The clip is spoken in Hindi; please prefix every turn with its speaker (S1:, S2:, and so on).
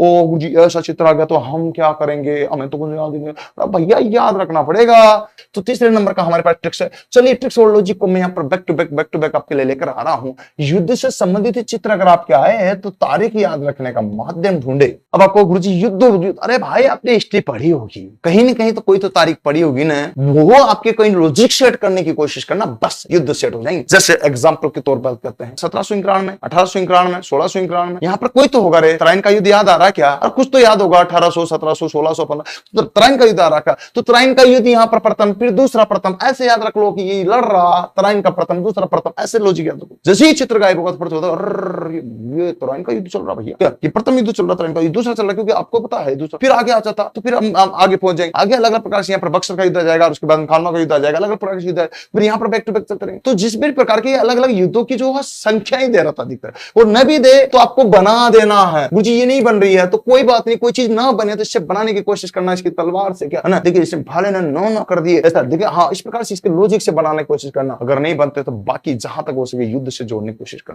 S1: ओ गुरुजी ऐसा चित्र आ गया तो हम क्या करेंगे, हमें तो कुछ याद ही नहीं। भैया याद रखना पड़ेगा। तो तीसरे नंबर का हमारे पास ट्रिक्स है। चलिए ट्रिक्स और लॉजिक को मैं यहाँ पर बैक टू बैक आपके लिए लेकर आ रहा हूँ। युद्ध से संबंधित चित्र अगर आपके आए हैं तो तारीख याद रखने का माध्यम ढूंढे। अब आपको गुरुजी युद्ध, अरे भाई आपने हिस्ट्री पढ़ी होगी, कहीं ना कहीं तो कोई तो तारीख पढ़ी होगी ना, वो आपके कोई लॉजिक सेट करने की कोशिश करना, बस युद्ध सेट हो जाएंगे। जैसे एग्जांपल के तौर पर कहते हैं 1791, 1891, 1691, यहाँ पर कोई तो होगा रे। तराइन का युद्ध याद आ रहा है क्या? और कुछ तो याद होगा 1800, 1700, 1600, 1500, तराइन का युद्ध आ रहा है। तो तराइन का युद्ध यहाँ पर प्रथम, फिर दूसरा प्रथम, ऐसे याद रख लो कि ये लड़ रहा, तराइन का प्रथम, दूसरा प्रथम, ऐसे लॉजिक याद रखो। जैसे ही चित्र गायब होगा तो ये तराइन का युद्ध चल रहा भैया, ये प्रथम युद्ध चल रहा, तराइन का युद्ध दूसरा चल रहा, क्योंकि आपको पता है दूसरा। फिर आगे आ जाता तो फिर हम आगे पहुंच जाएंगे। आगे अलग अलग प्रकार से यहाँ पर बक्सर का युद्ध आ जाएगा, उसके बाद खानवा का युद्ध आ जाएगा, अलग अलग प्रकार के युद्ध है, फिर यहाँ पर बैक टू बैक चलते रहेंगे। तो जिस भी प्रकार के अलग अलग युद्धों की जो है संख्या ही दे रहा था अधिकतर, और न भी दे तो आपको बना देना है। मुझे ये नहीं बन रही है तो कोई बात नहीं, कोई चीज ना बने तो इससे बनाने की कोशिश करना, इसकी तलवार से क्या है ना, देखिए इससे भाले ने नौ कर दिए ऐसा, देखिए हाँ इस प्रकार से इसके लॉजिक से बनाने की कोशिश करना। अगर नहीं बनते तो बाकी जहां तक हो सके युद्ध से जोड़ने की कोशिश करना।